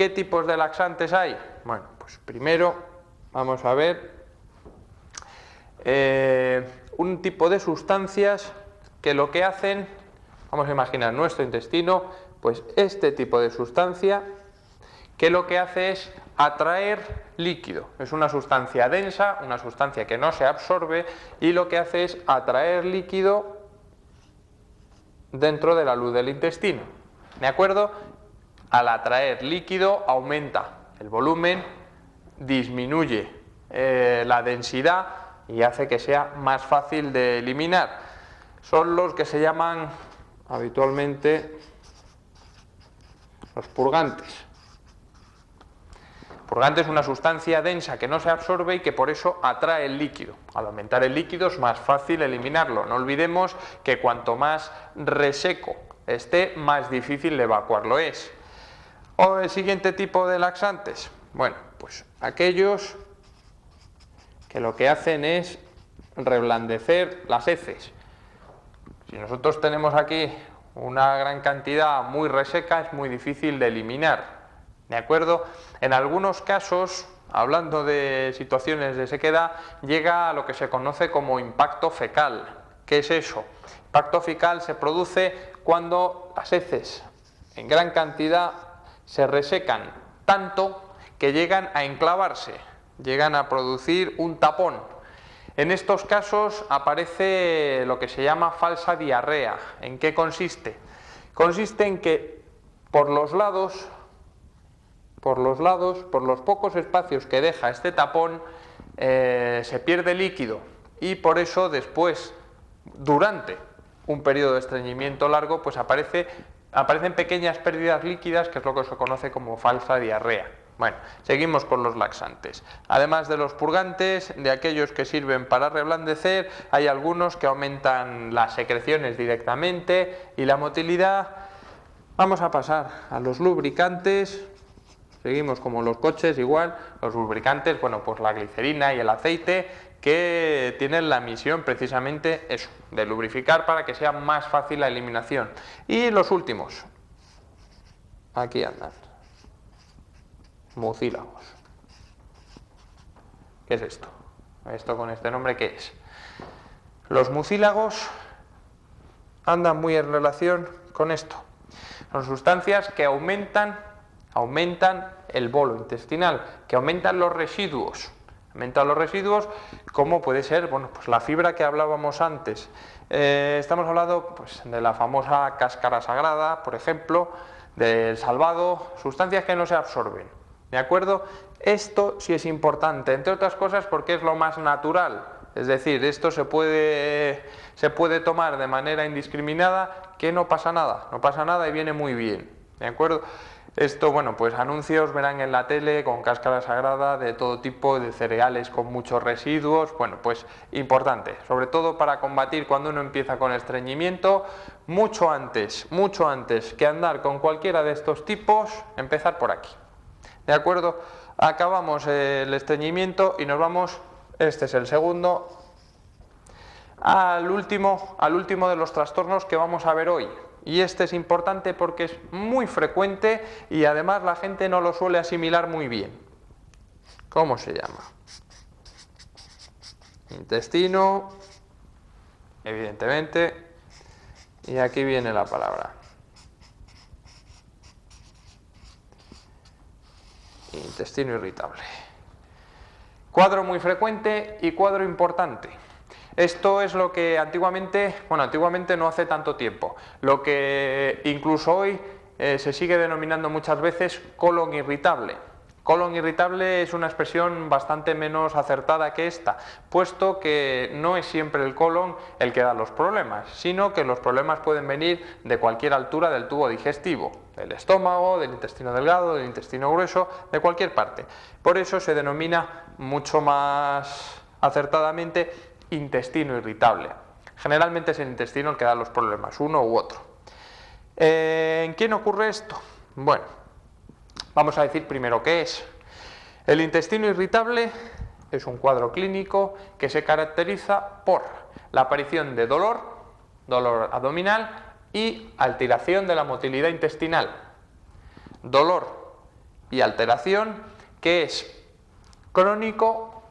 ¿qué tipos de laxantes hay? Bueno, pues primero vamos a ver un tipo de sustancias que lo que hacen, vamos a imaginar nuestro intestino, pues este tipo de sustancia que lo que hace es atraer líquido. Es una sustancia densa, una sustancia que no se absorbe y lo que hace es atraer líquido dentro de la luz del intestino. ¿De acuerdo? Al atraer líquido aumenta el volumen, disminuye la densidad y hace que sea más fácil de eliminar. Son los que se llaman habitualmente los purgantes. Purgante es una sustancia densa que no se absorbe y que por eso atrae el líquido. Al aumentar el líquido es más fácil eliminarlo. No olvidemos que cuanto más reseco esté, más difícil de evacuarlo es. O el siguiente tipo de laxantes. Bueno, pues aquellos que lo que hacen es reblandecer las heces. Si nosotros tenemos aquí una gran cantidad muy reseca, es muy difícil de eliminar. ¿De acuerdo? En algunos casos, hablando de situaciones de sequedad, llega a lo que se conoce como impacto fecal. ¿Qué es eso? Impacto fecal se produce cuando las heces en gran cantidad se resecan tanto que llegan a enclavarse, llegan a producir un tapón. En estos casos aparece lo que se llama falsa diarrea. ¿En qué consiste? Consiste en que por los lados, por los pocos espacios que deja este tapón, se pierde líquido y por eso después, durante un periodo de estreñimiento largo, pues aparecen pequeñas pérdidas líquidas, que es lo que se conoce como falsa diarrea. Bueno, seguimos con los laxantes. Además de los purgantes, de aquellos que sirven para reblandecer, hay algunos que aumentan las secreciones directamente y la motilidad. Vamos a pasar a los lubricantes. Seguimos como los coches igual, los lubricantes, bueno, pues la glicerina y el aceite, que tienen la misión precisamente eso, de lubrificar para que sea más fácil la eliminación. Y los últimos, aquí andan, mucílagos. ¿Qué es esto? ¿Esto con este nombre qué es? Los mucílagos andan muy en relación con esto. Son sustancias que aumentan el bolo intestinal, que aumentan los residuos. Aumentan los residuos, como puede ser, bueno, pues la fibra que hablábamos antes. Estamos hablando pues, de la famosa cáscara sagrada, por ejemplo, del salvado, sustancias que no se absorben. ¿De acuerdo? Esto sí es importante, entre otras cosas porque es lo más natural. Es decir, esto se puede tomar de manera indiscriminada, que no pasa nada y viene muy bien. ¿De acuerdo? Esto, bueno, pues anuncios verán en la tele con cáscara sagrada de todo tipo, de cereales con muchos residuos, bueno, pues importante, sobre todo para combatir cuando uno empieza con estreñimiento, mucho antes que andar con cualquiera de estos tipos, empezar por aquí. ¿De acuerdo? Acabamos el estreñimiento y nos vamos, este es el segundo, al último de los trastornos que vamos a ver hoy. Y este es importante porque es muy frecuente y además la gente no lo suele asimilar muy bien. ¿Cómo se llama? Intestino, evidentemente, y aquí viene la palabra. Intestino irritable. Cuadro muy frecuente y cuadro importante. Esto es lo que antiguamente no hace tanto tiempo, lo que incluso hoy se sigue denominando muchas veces colon irritable. Colon irritable es una expresión bastante menos acertada que esta, puesto que no es siempre el colon el que da los problemas, sino que los problemas pueden venir de cualquier altura del tubo digestivo, del estómago, del intestino delgado, del intestino grueso, de cualquier parte. Por eso se denomina mucho más acertadamente intestino irritable. Generalmente es el intestino el que da los problemas, uno u otro. ¿En quién ocurre esto? Bueno, vamos a decir primero qué es. El intestino irritable es un cuadro clínico que se caracteriza por la aparición de dolor abdominal y alteración de la motilidad intestinal. Dolor y alteración, que es crónico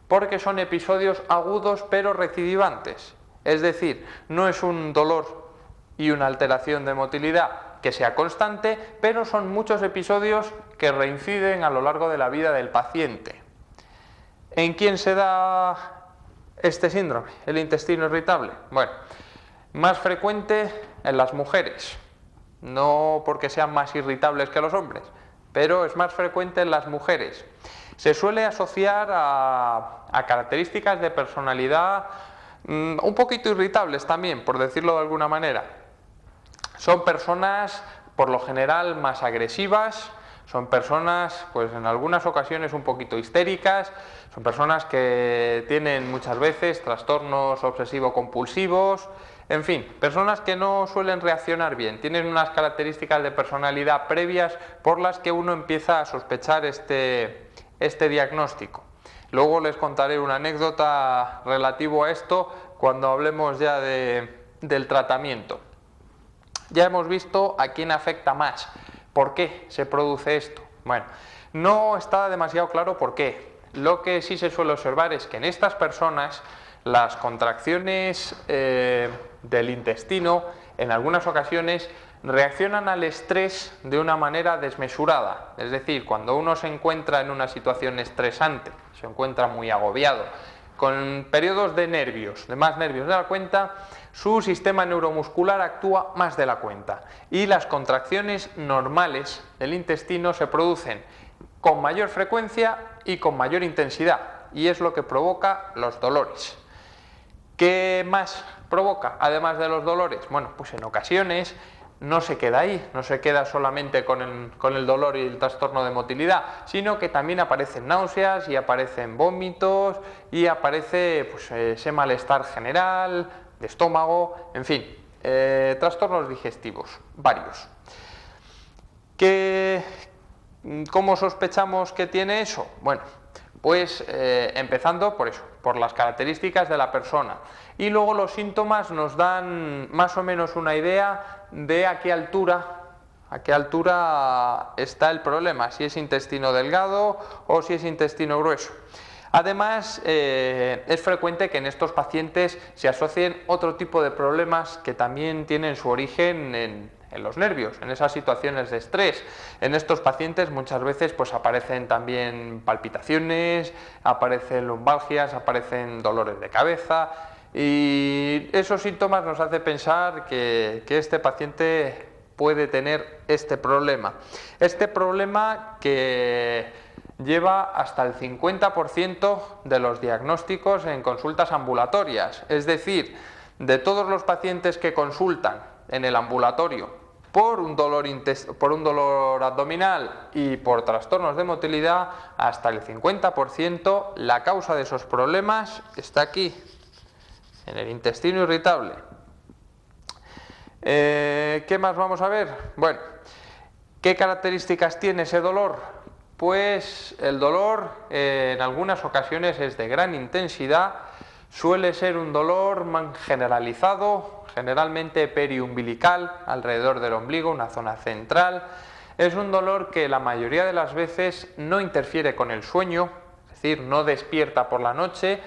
porque son episodios agudos pero recidivantes. Es decir, no es un dolor y una alteración de motilidad que sea constante, pero son muchos episodios que reinciden a lo largo de la vida del paciente. ¿En quién se da este síndrome, el intestino irritable? Bueno, más frecuente en las mujeres, no porque sean más irritables que los hombres, pero es más frecuente en las mujeres. Se suele asociar a características de personalidad un poquito irritables también, por decirlo de alguna manera. Son personas, por lo general, más agresivas, son personas, pues en algunas ocasiones un poquito histéricas, son personas que tienen muchas veces trastornos obsesivo-compulsivos, en fin, personas que no suelen reaccionar bien, tienen unas características de personalidad previas por las que uno empieza a sospechar este diagnóstico. Luego les contaré una anécdota relativo a esto cuando hablemos ya del tratamiento. Ya hemos visto a quién afecta más. ¿Por qué se produce esto? Bueno, no está demasiado claro por qué. Lo que sí se suele observar es que en estas personas las contracciones del intestino en algunas ocasiones reaccionan al estrés de una manera desmesurada. Es decir, cuando uno se encuentra en una situación estresante, se encuentra muy agobiado, con periodos de nervios, de más nervios de la cuenta, su sistema neuromuscular actúa más de la cuenta y las contracciones normales del intestino se producen con mayor frecuencia y con mayor intensidad, y es lo que provoca los dolores. ¿Qué más provoca, además de los dolores? Bueno, pues en ocasiones no se queda ahí, no se queda solamente con el dolor y el trastorno de motilidad, sino que también aparecen náuseas y aparecen vómitos y aparece pues, ese malestar general, de estómago, en fin, trastornos digestivos, varios. ¿Cómo sospechamos que tiene eso? Bueno, pues empezando por eso, por las características de la persona. Y luego los síntomas nos dan más o menos una idea de a qué altura está el problema, si es intestino delgado o si es intestino grueso. Además, es frecuente que en estos pacientes se asocien otro tipo de problemas que también tienen su origen en los nervios, en esas situaciones de estrés. En estos pacientes muchas veces pues, aparecen también palpitaciones, aparecen lumbalgias, aparecen dolores de cabeza, y esos síntomas nos hacen pensar que este paciente puede tener este problema. Este problema que lleva hasta el 50% de los diagnósticos en consultas ambulatorias. Es decir, de todos los pacientes que consultan en el ambulatorio por un dolor abdominal y por trastornos de motilidad, hasta el 50% la causa de esos problemas está aquí, en el intestino irritable. ¿Qué más vamos a ver? Bueno, ¿qué características tiene ese dolor? Pues el dolor en algunas ocasiones es de gran intensidad, suele ser un dolor generalizado, generalmente periumbilical, alrededor del ombligo, una zona central. Es un dolor que la mayoría de las veces no interfiere con el sueño, es decir, no despierta por la noche.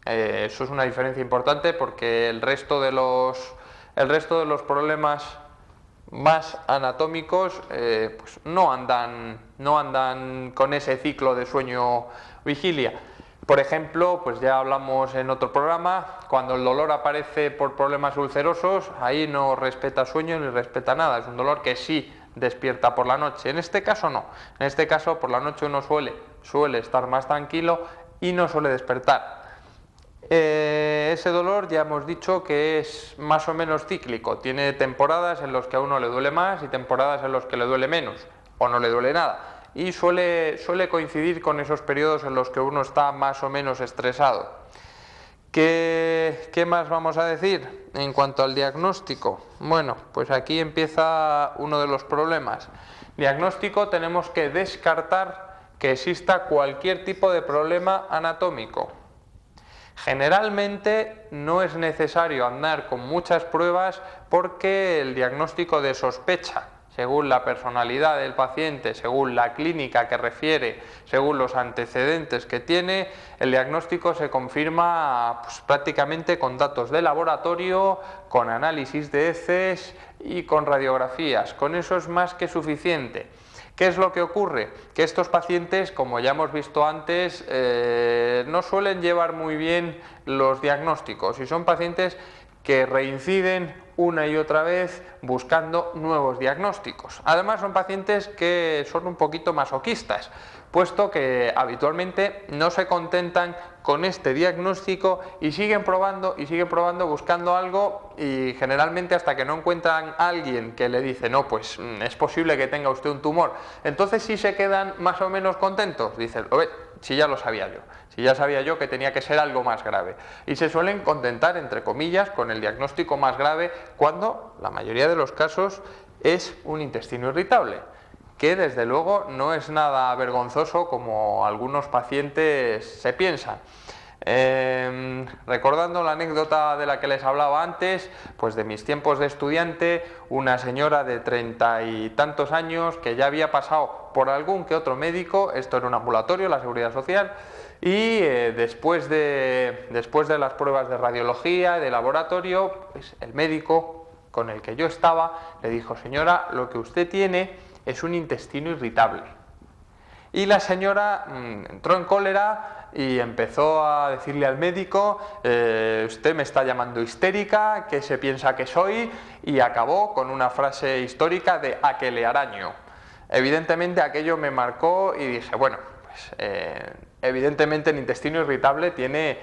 Eso es una diferencia importante porque el resto de los problemas más anatómicos pues no andan con ese ciclo de sueño-vigilia. Por ejemplo, pues ya hablamos en otro programa, cuando el dolor aparece por problemas ulcerosos, ahí no respeta sueño ni respeta nada, es un dolor que sí despierta por la noche. En este caso no, en este caso por la noche uno suele estar más tranquilo y no suele despertar. Ese dolor ya hemos dicho que es más o menos cíclico, tiene temporadas en las que a uno le duele más y temporadas en las que le duele menos o no le duele nada, y suele coincidir con esos periodos en los que uno está más o menos estresado. ¿Qué más vamos a decir en cuanto al diagnóstico? Bueno, pues aquí empieza uno de los problemas. Diagnóstico: tenemos que descartar que exista cualquier tipo de problema anatómico. Generalmente no es necesario andar con muchas pruebas porque el diagnóstico de sospecha según la personalidad del paciente, según la clínica que refiere, según los antecedentes que tiene, el diagnóstico se confirma pues, prácticamente con datos de laboratorio, con análisis de heces y con radiografías. Con eso es más que suficiente. ¿Qué es lo que ocurre? Que estos pacientes, como ya hemos visto antes, no suelen llevar muy bien los diagnósticos y son pacientes que reinciden una y otra vez buscando nuevos diagnósticos. Además son pacientes que son un poquito masoquistas, puesto que habitualmente no se contentan con este diagnóstico y siguen probando buscando algo, y generalmente hasta que no encuentran a alguien que le dice no, pues es posible que tenga usted un tumor, entonces sí se quedan más o menos contentos, dicen, si ya lo sabía yo, si ya sabía yo que tenía que ser algo más grave, y se suelen contentar entre comillas con el diagnóstico más grave, cuando la mayoría de los casos es un intestino irritable, que desde luego no es nada vergonzoso como algunos pacientes se piensan. Recordando la anécdota de la que les hablaba antes, pues de mis tiempos de estudiante, una señora de 30 y tantos años que ya había pasado por algún que otro médico, esto era un ambulatorio, la Seguridad Social, y después de las pruebas de radiología, de laboratorio, pues el médico con el que yo estaba le dijo, señora, lo que usted tiene es un intestino irritable. Y la señora entró en cólera y empezó a decirle al médico, usted me está llamando histérica, ¿qué se piensa que soy? Y acabó con una frase histórica de a que le araño. Evidentemente aquello me marcó y dije, bueno, pues evidentemente el intestino irritable tiene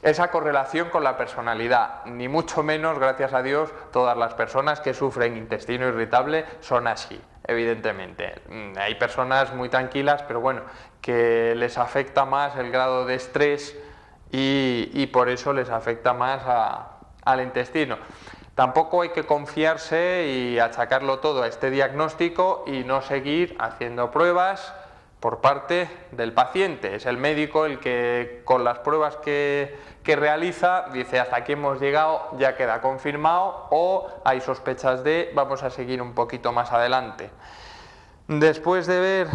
esa correlación con la personalidad, ni mucho menos, gracias a Dios, todas las personas que sufren intestino irritable son así, evidentemente. Hay personas muy tranquilas, pero bueno, que les afecta más el grado de estrés y por eso les afecta más al intestino. Tampoco hay que confiarse y achacarlo todo a este diagnóstico y no seguir haciendo pruebas por parte del paciente. Es el médico el que con las pruebas que realiza dice hasta aquí hemos llegado, ya queda confirmado, o hay sospechas de vamos a seguir un poquito más adelante. Después de ver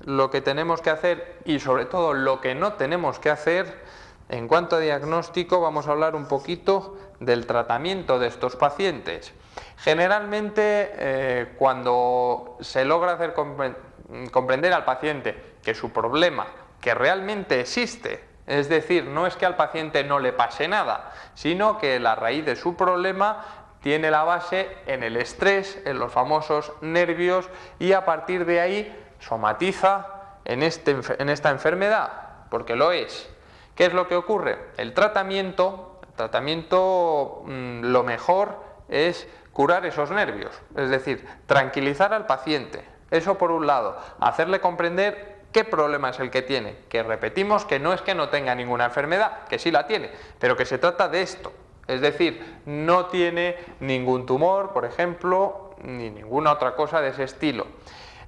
lo que tenemos que hacer y sobre todo lo que no tenemos que hacer, en cuanto a diagnóstico vamos a hablar un poquito del tratamiento de estos pacientes. Generalmente cuando se logra hacer comprender al paciente que su problema, que realmente existe, es decir, no es que al paciente no le pase nada, sino que la raíz de su problema tiene la base en el estrés, en los famosos nervios, y a partir de ahí somatiza en esta enfermedad, porque lo es. ¿Qué es lo que ocurre? El tratamiento, lo mejor es curar esos nervios, es decir, tranquilizar al paciente. Eso por un lado, hacerle comprender qué problema es el que tiene, que repetimos que no es que no tenga ninguna enfermedad, que sí la tiene, pero que se trata de esto, es decir, no tiene ningún tumor, por ejemplo, ni ninguna otra cosa de ese estilo.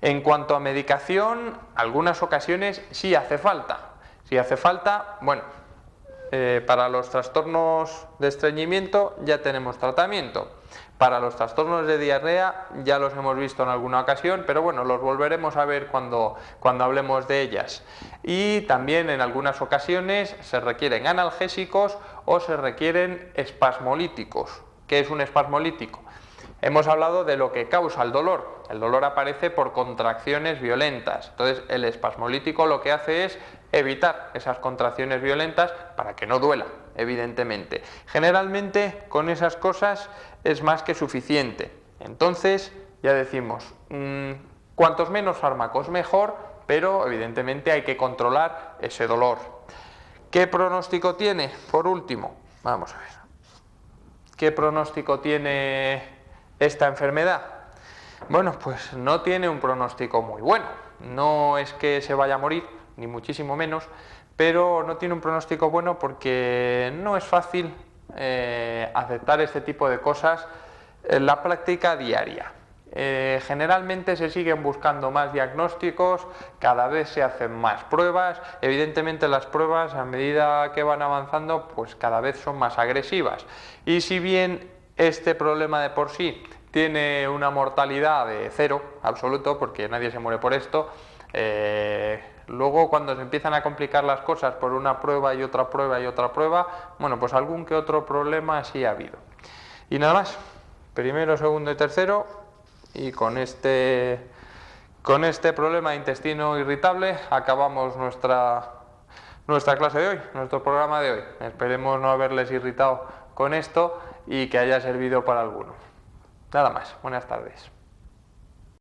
En cuanto a medicación, algunas ocasiones sí hace falta. Si hace falta, bueno, para los trastornos de estreñimiento ya tenemos tratamiento. Para los trastornos de diarrea ya los hemos visto en alguna ocasión, pero bueno, los volveremos a ver cuando hablemos de ellas. Y también en algunas ocasiones se requieren analgésicos o se requieren espasmolíticos. ¿Qué es un espasmolítico? Hemos hablado de lo que causa el dolor. El dolor aparece por contracciones violentas. Entonces, el espasmolítico lo que hace es evitar esas contracciones violentas para que no duela, evidentemente. Generalmente, con esas cosas es más que suficiente. Entonces, ya decimos, cuantos menos fármacos mejor, pero evidentemente hay que controlar ese dolor. ¿Qué pronóstico tiene? Por último, vamos a ver. ¿Qué pronóstico tiene esta enfermedad? Bueno, pues no tiene un pronóstico muy bueno. No es que se vaya a morir, ni muchísimo menos, pero no tiene un pronóstico bueno porque no es fácil aceptar este tipo de cosas en la práctica diaria. Generalmente se siguen buscando más diagnósticos, cada vez se hacen más pruebas. Evidentemente las pruebas, a medida que van avanzando, pues cada vez son más agresivas. Y si bien este problema de por sí tiene una mortalidad de 0 absoluto, porque nadie se muere por esto. Luego, cuando se empiezan a complicar las cosas por una prueba y otra prueba y otra prueba, bueno, pues algún que otro problema sí ha habido. Y nada más, primero, segundo y tercero, y con este problema de intestino irritable acabamos nuestra clase de hoy, nuestro programa de hoy. Esperemos no haberles irritado con esto y que haya servido para alguno. Nada más, buenas tardes.